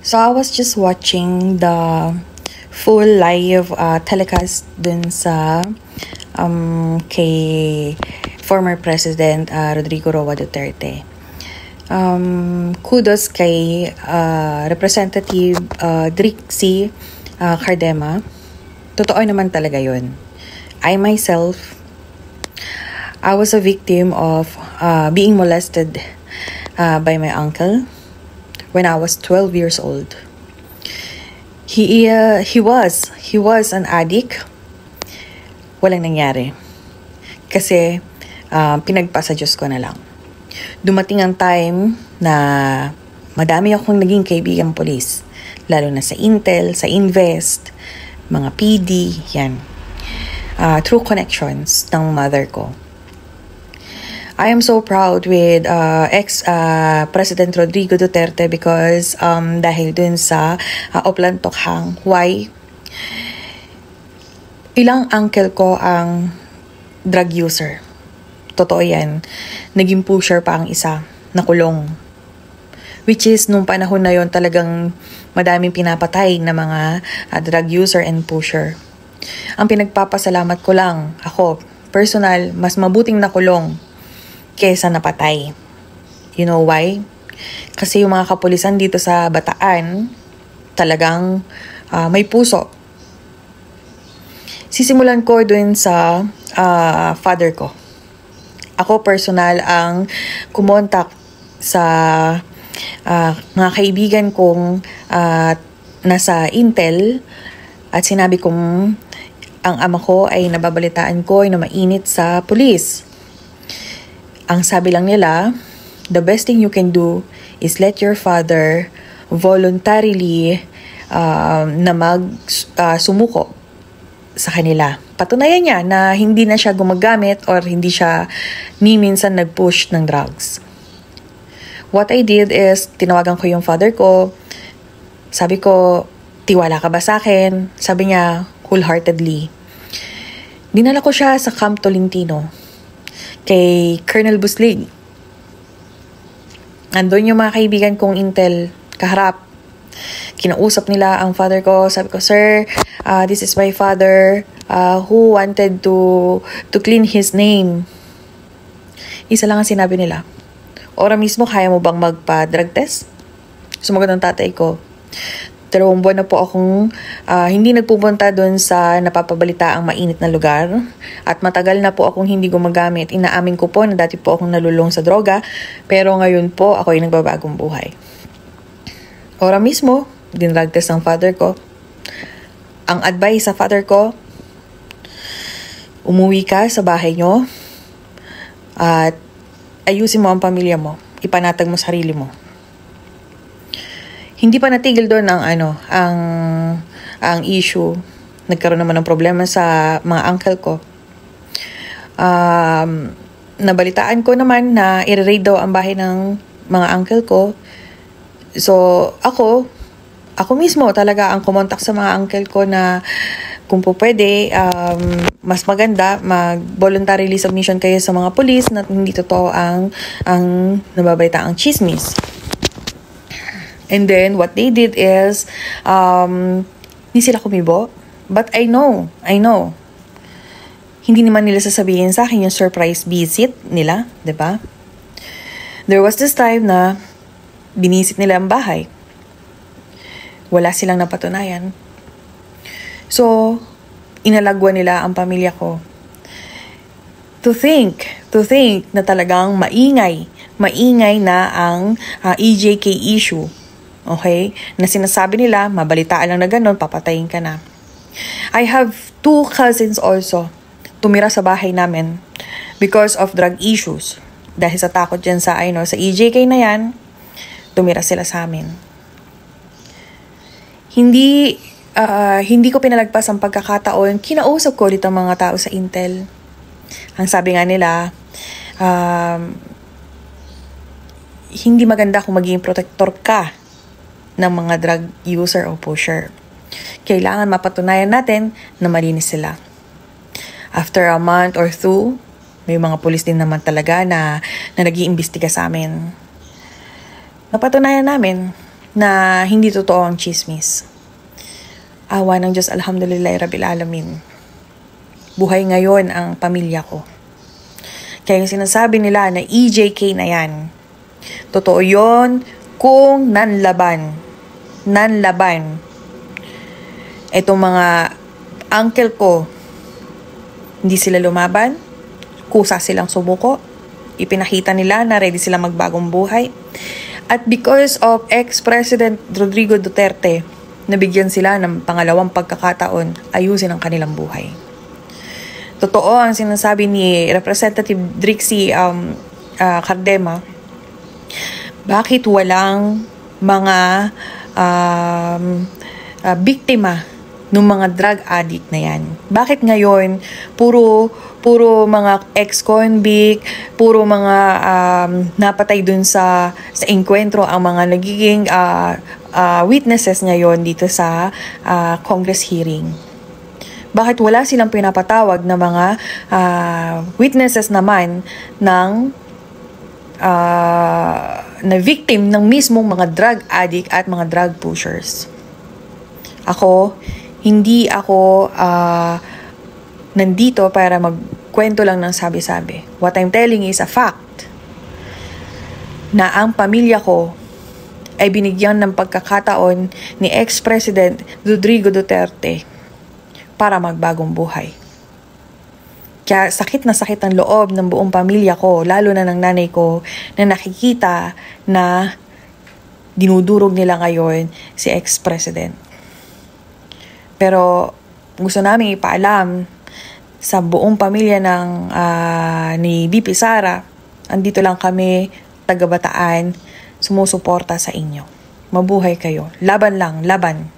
So I was just watching the full live telecast dun sa kay former President Rodrigo Roa Duterte. Kudos kay Representative Drixie Cardema. Totoo naman talaga yun. I myself, I was a victim of being molested by my uncle when I was 12 years old. He was an addict. Walang nangyari. Kasi pinagpasa Diyos ko na lang. Dumating ang time na madami akong naging kaibigang polis. Lalo na sa Intel, sa Invest, mga PD, yan. Through connections ng mother ko. I am so proud with ex-President Rodrigo Duterte because dahil dun sa Oplan Tokhang. Why? Ilang uncle ko ang drug user. Totoo yan. Naging pusher pa ang isa, nakulong. Which is, nung panahon na yon talagang madaming pinapatay na mga drug user and pusher. Ang pinagpapasalamat ko lang, ako, personal, mas mabuting nakulong kesa napatay. You know why? Kasi yung mga kapulisan dito sa Bataan, talagang may puso. Sisimulan ko dun sa father ko. Ako personal ang kumontak sa mga kaibigan kong nasa Intel at sinabi kong ang ama ko ay nababalitaan ko ay na mainit sa pulis. Ang sabi lang nila, the best thing you can do is let your father voluntarily na sumuko sa kanila. Patunayan niya na hindi na siya gumagamit or hindi siya ni minsan nag-push ng drugs. What I did is, tinawagan ko yung father ko. Sabi ko, tiwala ka ba sa akin? Sabi niya, wholeheartedly. Dinala ko siya sa Camp Tolentino kay Colonel Buslig. Andun yung mga kaibigan kong Intel kaharap. Kinausap nila ang father ko. Sabi ko, sir, this is my father who wanted to clean his name. Isa lang ang sinabi nila. Ora mismo, kaya mo bang magpa-drug test? Sumagot ng tatay ko. 2 buwan na po akong hindi nagpupunta doon sa napapabalita ang mainit na lugar. At matagal na po akong hindi gumagamit. Inaamin ko po na dati po akong nalulong sa droga. Pero ngayon po, ako ay nagbabagong buhay. Ora mismo, dinrug test ng father ko. Ang advice sa father ko, umuwi ka sa bahay nyo at ayusin mo ang pamilya mo. Ipanatag mo sarili mo. Hindi pa natigil doon ang issue. Nagkaroon naman ng problema sa mga uncle ko. Nabalitaan ko naman na i-raid daw ang bahay ng mga uncle ko. So, ako mismo talaga ang kumontak sa mga uncle ko na kung po pwede, mas maganda mag-voluntarily submission kayo sa mga police na hindi totoo ang nababalita ang chismis. And then, what they did is, hindi sila kumibo. But I know. Hindi naman nila sasabihin sa akin yung surprise visit nila, di ba? There was this time na binisit nila ang bahay. Wala silang napatunayan. So, inalagwa nila ang pamilya ko. To think na talagang maingay na ang EJK issue. Okay? Na sinasabi nila, mabalitaan lang na ganun, papatayin ka na. I have 2 cousins also tumira sa bahay namin because of drug issues. Dahil sa takot dyan sa EJK na yan, tumira sila sa amin. Hindi ko pinalagpas ang pagkakataon. Kinausap ko ulit ang mga tao sa Intel. Ang sabi nga nila, hindi maganda kung maging protector ka ng mga drug user o pusher. Kailangan mapatunayan natin na malinis sila. After a month or 2, may mga pulis din naman talaga na nag-iimbestiga sa amin. Napatunayan namin na hindi totoo ang chismis. Awa ng Diyos, alhamdulillah, Rabbil Alamin. Buhay ngayon ang pamilya ko. Kaya yung sinasabi nila na EJK na yan, totoo yon kung nanlaban. Itong mga uncle ko, hindi sila lumaban, kusa silang sumuko, ipinakita nila na ready silang magbagong buhay. At because of ex-President Rodrigo Duterte, nabigyan sila ng pangalawang pagkakataon ayusin ang kanilang buhay. Totoo ang sinasabi ni Representative Drixie Cardema, bakit walang mga biktima ng mga drug addict na yan? Bakit ngayon puro mga ex-convict, puro mga napatay dun sa engkwentro ang mga nagiging witnesses ngayon dito sa Congress hearing? Bakit wala silang pinapatawag na mga witnesses naman ng na victim ng mismong mga drug addict at mga drug pushers? Hindi ako nandito para magkwento lang ng sabi-sabi. What I'm telling is a fact na ang pamilya ko ay binigyan ng pagkakataon ni ex-President Rodrigo Duterte para magbagong buhay. Kaya sakit na sakit ang loob ng buong pamilya ko, lalo na ng nanay ko, na nakikita na dinudurog nila ngayon si ex-President. Pero gusto namin ipaalam sa buong pamilya ni BP Sara, andito lang kami, taga-Bataan, sumusuporta sa inyo. Mabuhay kayo. Laban lang, laban.